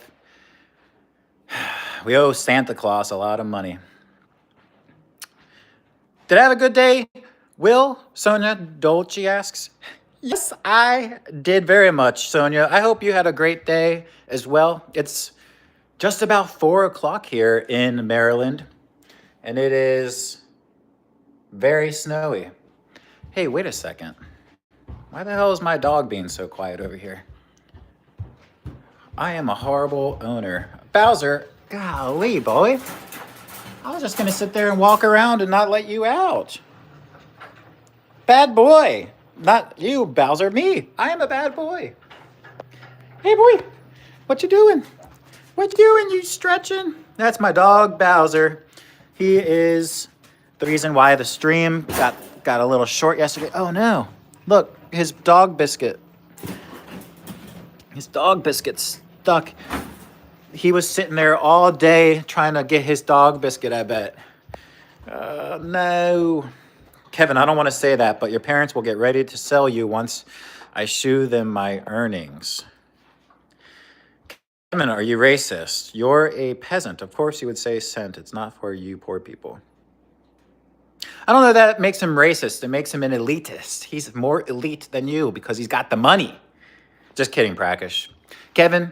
We owe Santa Claus a lot of money. Did I have a good day? Will? Sonia Dolce asks. Yes, I did very much, Sonia. I hope you had a great day as well. It's just about 4 o'clock here in Maryland, and it is very snowy. Hey, wait a second. Why the hell is my dog being so quiet over here? I am a horrible owner. Bowser, golly, boy. I was just going to sit there and walk around and not let you out. Bad boy. Not you, Bowser, me. I am a bad boy. Hey, boy. What you doing? What you doing? You stretching? That's my dog, Bowser. He is the reason why the stream got a little short yesterday. Oh, no. Look, his dog biscuit. His dog biscuit's stuck. He was sitting there all day trying to get his dog biscuit, I bet. No. Kevin, I don't want to say that, but your parents will get ready to sell you once I shew them my earnings. Kevin, are you racist? You're a peasant. Of course you would say cent. It's not for you poor people. I don't know that makes him racist. It makes him an elitist. He's more elite than you because he's got the money. Just kidding, Prakash. Kevin,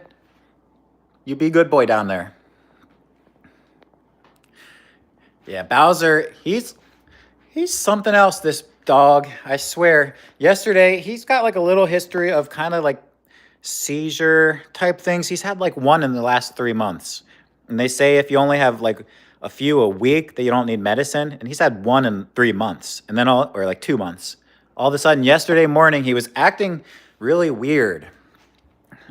you be a good boy down there. Yeah, Bowser, he's something else, this dog. I swear. Yesterday, he's got like a little history of kind of like seizure type things. He's had like one in the last 3 months. And they say if you only have like a few a week that you don't need medicine. And he's had one in 3 months. And then or like 2 months. All of a sudden, yesterday morning, he was acting really weird.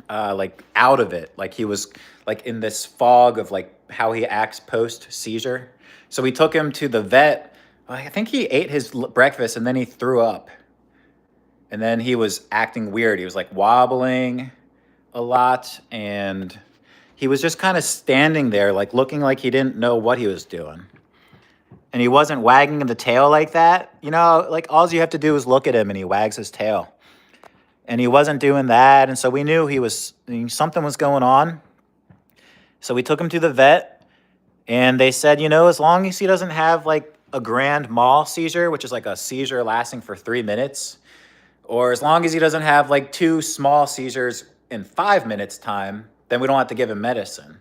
Like out of it. Like he was like in this fog of like how he acts post seizure. So we took him to the vet. I think he ate his breakfast and then he threw up. And then he was acting weird. He was like wobbling a lot. And he was just kind of standing there, like looking like he didn't know what he was doing. And he wasn't wagging the tail like that. You know, like all you have to do is look at him and he wags his tail. And he wasn't doing that. And so we knew something was going on. So we took him to the vet. And they said, you know, as long as he doesn't have like a grand mal seizure, which is like a seizure lasting for 3 minutes, or as long as he doesn't have like 2 small seizures in 5 minutes time, then we don't have to give him medicine.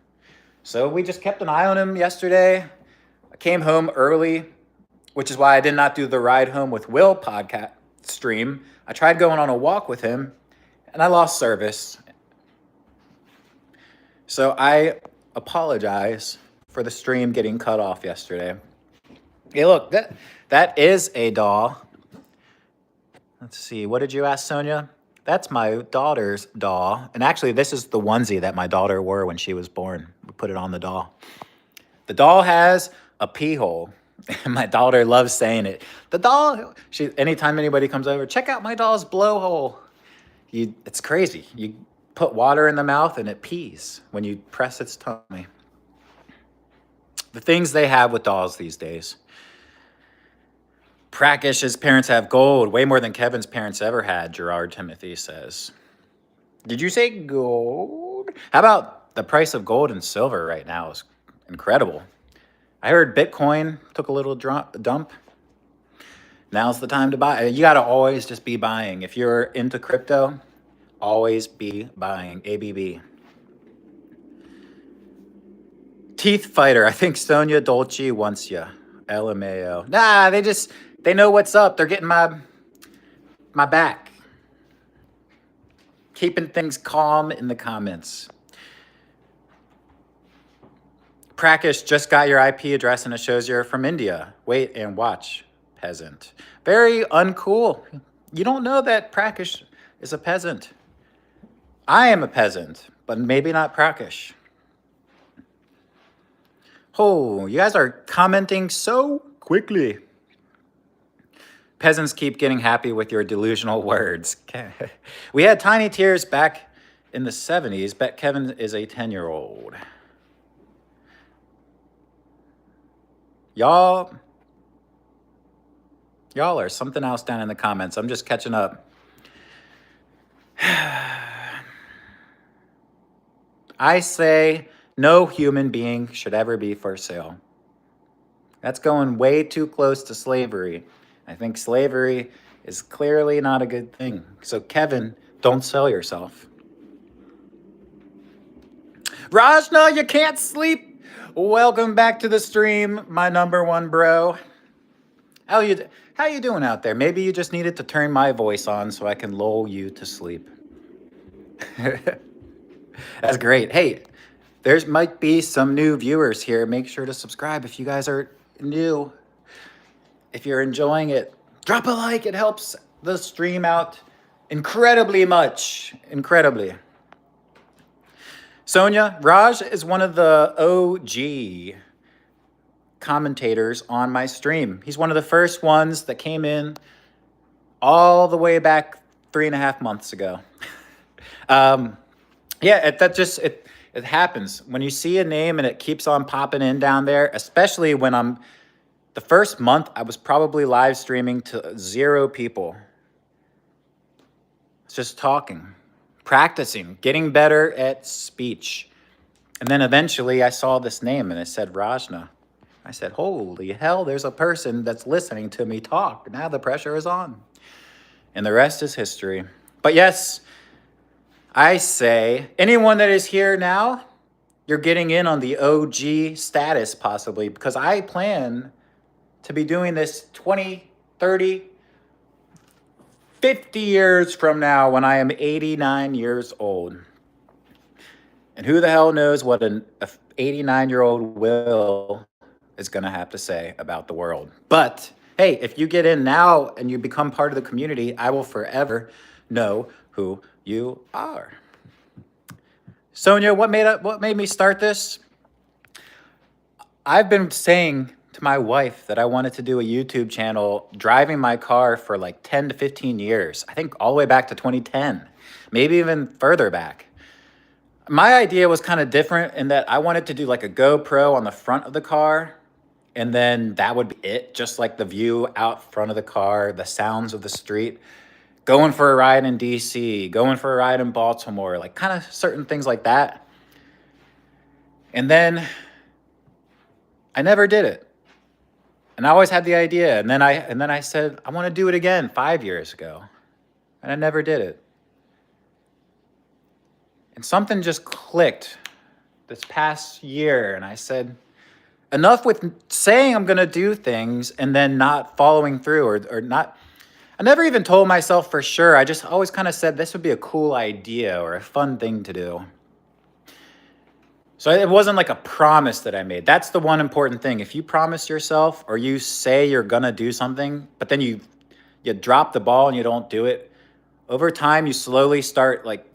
So we just kept an eye on him yesterday. I came home early, which is why I did not do the Ride Home with Will podcast stream. I tried going on a walk with him and I lost service. So I apologize for the stream getting cut off yesterday. Hey, look, that is a doll. Let's see. What did you ask, Sonia? That's my daughter's doll. And actually, this is the onesie that my daughter wore when she was born. We put it on the doll. The doll has a pee hole. And my daughter loves saying it. The doll, anytime anybody comes over, check out my doll's blowhole. It's crazy. You put water in the mouth and it pees when you press its tummy. The things they have with dolls these days. Prakash's parents have gold, way more than Kevin's parents ever had, Gerard Timothy says. Did you say gold? How about the price of gold and silver right now is incredible. I heard Bitcoin took a little dump. Now's the time to buy. You got to always just be buying. If you're into crypto, always be buying. ABB. Teeth Fighter. I think Sonia Dolce wants you. LMAO. Nah, they know what's up. They're getting my back. Keeping things calm in the comments. Prakash just got your IP address and it shows you're from India. Wait and watch, peasant. Very uncool. You don't know that Prakash is a peasant. I am a peasant, but maybe not Prakash. Oh, you guys are commenting so quickly. Peasants keep getting happy with your delusional words. We had Tiny Tears back in the 70s. Bet Kevin is a 10-year-old. Y'all are something else down in the comments. I'm just catching up. I say no human being should ever be for sale. That's going way too close to slavery. I think slavery is clearly not a good thing. So Kevin, don't sell yourself. Rajna, you can't sleep. Welcome back to the stream, my number one bro. How you doing out there? Maybe you just needed to turn my voice on so I can lull you to sleep. That's great. Hey, there might be some new viewers here. Make sure to subscribe if you guys are new. If you're enjoying it, drop a like. It helps the stream out incredibly much. Incredibly. Sonia, Raj is one of the OG commentators on my stream. He's one of the first ones that came in all the way back 3.5 months ago. It happens. When you see a name and it keeps on popping in down there, especially when the first month, I was probably live streaming to 0 people. Just talking. Practicing, getting better at speech. And then eventually I saw this name and it said Rajna. I said, holy hell, there's a person that's listening to me talk. Now the pressure is on. And the rest is history. But yes, I say, anyone that is here now, you're getting in on the OG status possibly, because I plan to be doing this 20, 30, 50 years from now when I am 89 years old. And who the hell knows what an 89-year-old Will is going to have to say about the world. But hey, if you get in now and you become part of the community, I will forever know who you are. Sonia, what made me start this? I've been saying to my wife that I wanted to do a YouTube channel driving my car for like 10 to 15 years. I think all the way back to 2010, maybe even further back. My idea was kind of different in that I wanted to do like a GoPro on the front of the car, and then that would be it, just like the view out front of the car, the sounds of the street, going for a ride in DC, going for a ride in Baltimore, like kind of certain things like that. And then I never did it. And I always had the idea, and then I said, I want to do it again 5 years ago. And I never did it. And something just clicked this past year, and I said, enough with saying I'm going to do things and then not following through or not. I never even told myself for sure. I just always kind of said this would be a cool idea or a fun thing to do. So it wasn't like a promise that I made. That's the one important thing. If you promise yourself or you say you're gonna do something, but then you drop the ball and you don't do it, over time you slowly start like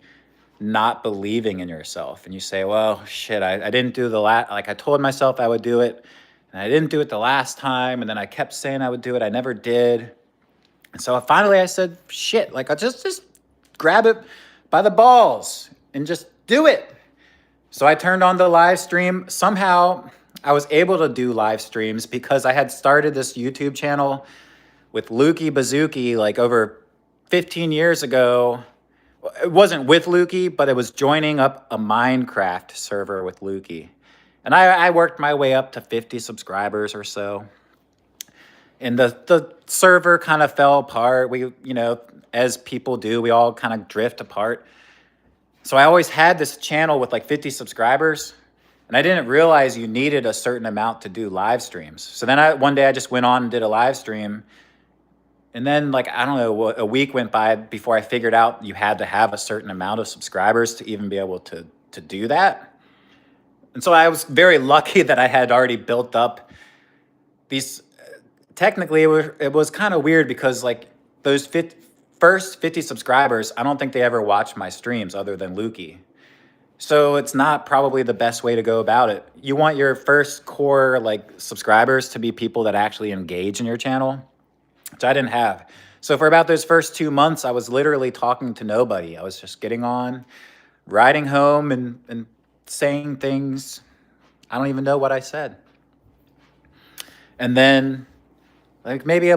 not believing in yourself, and you say, well, shit, I didn't do the last, like I told myself I would do it and I didn't do it the last time, and then I kept saying I would do it, I never did. And so finally I said, shit, like I just grab it by the balls and just do it. So I turned on the live stream. Somehow I was able to do live streams because I had started this YouTube channel with Lukey Bazooki like over 15 years ago. It wasn't with Lukey, but it was joining up a Minecraft server with Lukey. And I worked my way up to 50 subscribers or so. And the server kind of fell apart. We, as people do, we all kind of drift apart. So I always had this channel with like 50 subscribers, and I didn't realize you needed a certain amount to do live streams. So then one day I just went on and did a live stream. And then like, I don't know, a week went by before I figured out you had to have a certain amount of subscribers to even be able to do that. And so I was very lucky that I had already built up these. Technically, it was kind of weird because like those first 50 subscribers, I don't think they ever watched my streams other than Lukey. So it's not probably the best way to go about it. You want your first core like subscribers to be people that actually engage in your channel, which I didn't have. So for about those first 2 months, I was literally talking to nobody. I was just getting on, riding home and saying things. I don't even know what I said. And then like maybe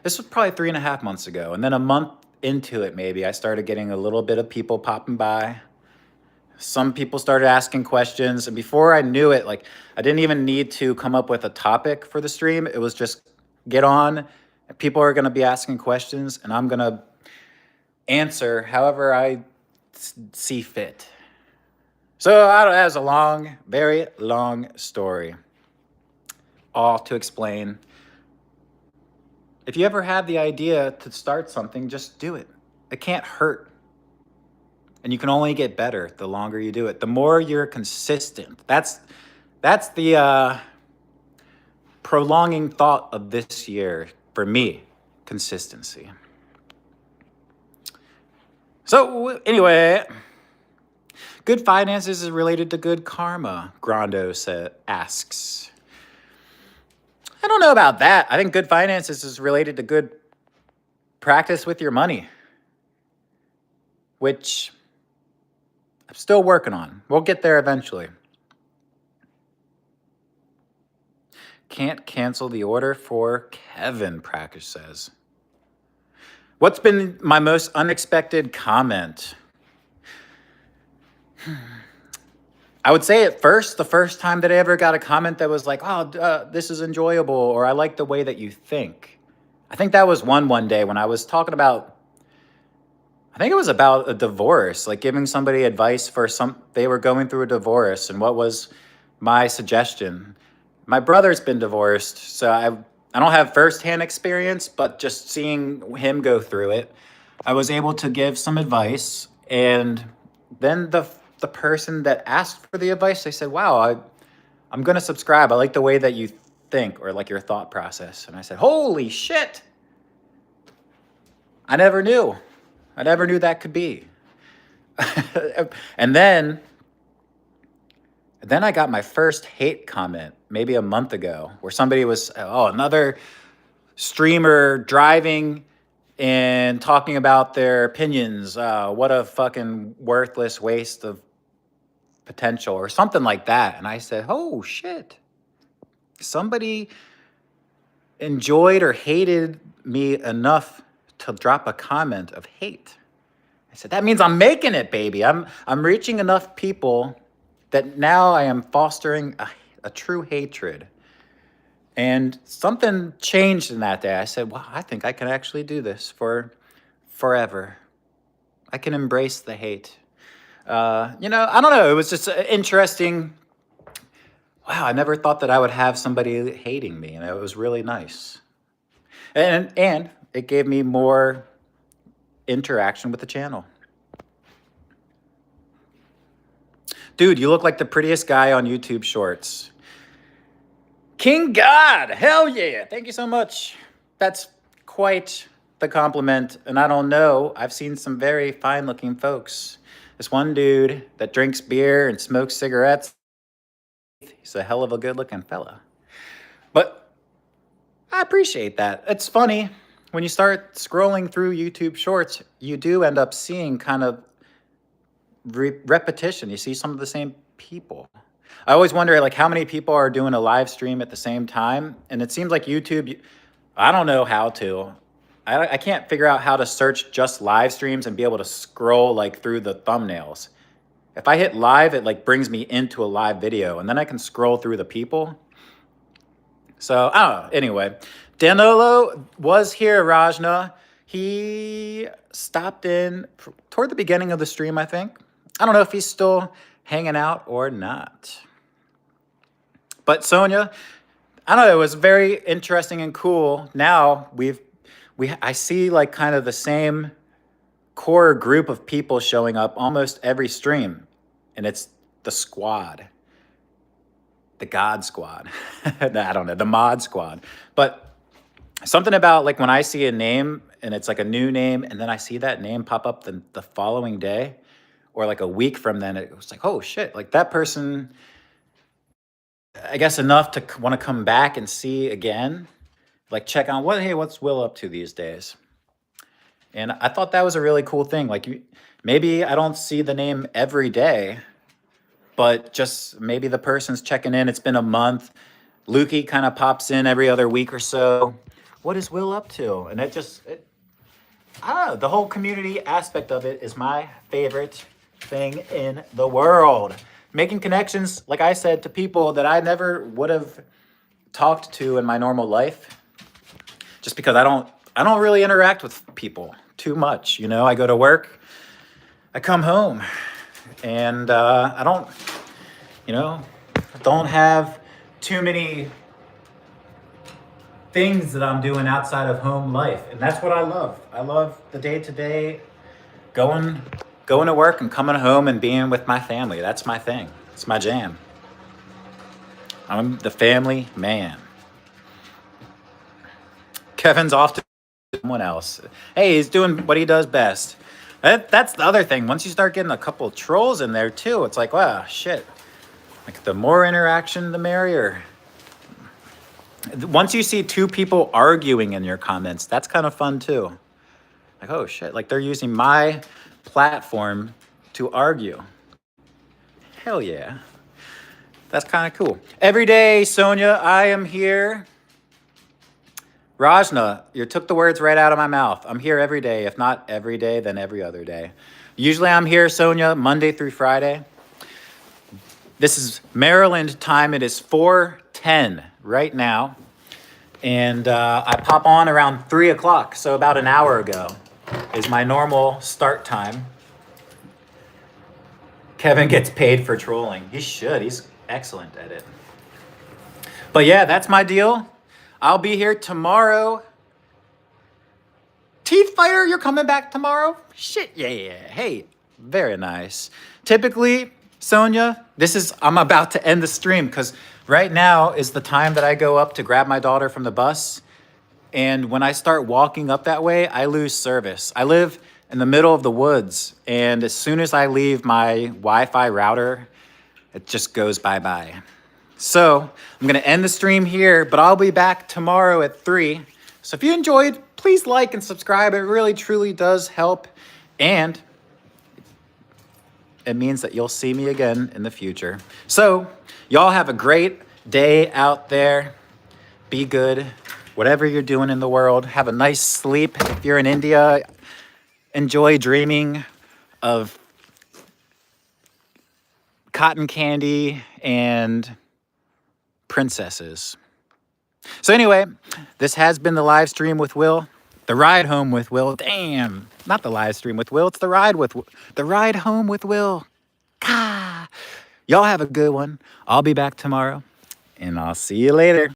this was probably 3.5 months ago. And then a month into it, maybe I started getting a little bit of people popping by. Some people started asking questions. And before I knew it, like I didn't even need to come up with a topic for the stream. It was just get on. People are going to be asking questions and I'm going to answer however I see fit. So that was a long, very long story, all to explain. If you ever have the idea to start something, just do it. It can't hurt. And you can only get better the longer you do it. The more you're consistent. That's the prolonging thought of this year for me, consistency. So anyway, good finances is related to good karma, Grando asks. I don't know about that. I think good finances is related to good practice with your money, which I'm still working on. We'll get there eventually. Can't cancel the order for Kevin, Prakash says. What's been my most unexpected comment? I would say at first, the first time that I ever got a comment that was like, oh, this is enjoyable, or I like the way that you think. I think that was one day when I was talking about, I think it was about a divorce, like giving somebody advice for they were going through a divorce, and what was my suggestion. My brother's been divorced, so I don't have firsthand experience, but just seeing him go through it, I was able to give some advice, and then the person that asked for the advice, they said, wow, I'm going to subscribe. I like the way that you think, or like your thought process. And I said, holy shit. I never knew that could be. And then I got my first hate comment maybe a month ago where somebody was, another streamer driving and talking about their opinions. What a fucking worthless waste of potential, or something like that. And I said, oh shit, somebody enjoyed or hated me enough to drop a comment of hate. I said, that means I'm making it, baby. I'm reaching enough people that now I am fostering a true hatred. And something changed in that day. I said, well, I think I can actually do this for forever. I can embrace the hate. I don't know. It was just interesting. Wow, I never thought that I would have somebody hating me, and it was really nice. And it gave me more interaction with the channel. Dude, you look like the prettiest guy on YouTube Shorts. King God, hell yeah. Thank you so much. That's quite the compliment. And I don't know, I've seen some very fine looking folks. This one dude that drinks beer and smokes cigarettes, he's a hell of a good looking fella. But I appreciate that. It's funny. When you start scrolling through YouTube Shorts, you do end up seeing kind of repetition. You see some of the same people. I always wonder like how many people are doing a live stream at the same time, and it seems like YouTube. I don't know how to. I can't figure out how to search just live streams and be able to scroll like through the thumbnails. If I hit live, it like brings me into a live video, and then I can scroll through the people. So I don't know. Anyway, Danilo was here, Rajna. He stopped in toward the beginning of the stream, I think. I don't know if he's still hanging out or not. But Sonia, I don't know, it was very interesting and cool. Now I see like kind of the same core group of people showing up almost every stream. And it's the squad. The God Squad. I don't know, the Mod Squad. But something about like when I see a name and it's like a new name and then I see that name pop up the following day or like a week from then, it was like, oh shit, like that person, I guess enough to want to come back and see again, like check on what's Will up to these days? And I thought that was a really cool thing. Like maybe I don't see the name every day, but just maybe the person's checking in. It's been a month. Lukey kind of pops in every other week or so. What is Will up to? And I don't know, the whole community aspect of it is my favorite thing in the world. Making connections, like I said, to people that I never would have talked to in my normal life. Just because I don't really interact with people too much. You know, I go to work, I come home, and I don't have too many things that I'm doing outside of home life. And that's what I love. I love the day-to-day going to work and coming home and being with my family. That's my thing. It's my jam. I'm the family man. Kevin's off to someone else. Hey, he's doing what he does best. That's the other thing. Once you start getting a couple trolls in there too, it's like, wow, shit. Like the more interaction, the merrier. Once you see two people arguing in your comments, that's kind of fun too. Like, oh shit, like they're using my platform to argue. Hell yeah. That's kind of cool. Every day, Sonia, I am here. Rajna, you took the words right out of my mouth. I'm here every day. If not every day, then every other day. Usually I'm here, Sonia, Monday through Friday. This is Maryland time. It is 4:10 right now. And I pop on around 3 o'clock, so about an hour ago is my normal start time. Kevin gets paid for trolling. He should. He's excellent at it. But yeah, that's my deal. I'll be here tomorrow. Teeth Fighter, you're coming back tomorrow? Shit, yeah. Hey, very nice. Typically, Sonia, I'm about to end the stream because right now is the time that I go up to grab my daughter from the bus. And when I start walking up that way, I lose service. I live in the middle of the woods. And as soon as I leave my Wi-Fi router, it just goes bye-bye. So I'm going to end the stream here, but I'll be back tomorrow at 3. So if you enjoyed, please like and subscribe. It really, truly does help. And it means that you'll see me again in the future. So y'all have a great day out there. Be good. Whatever you're doing in the world, have a nice sleep. If you're in India, enjoy dreaming of cotton candy and princesses. So anyway, this has been the live stream with Will. The ride home with Will. Damn, not the live stream with Will. It's the ride home with Will. Ah. Y'all have a good one. I'll be back tomorrow, and I'll see you later.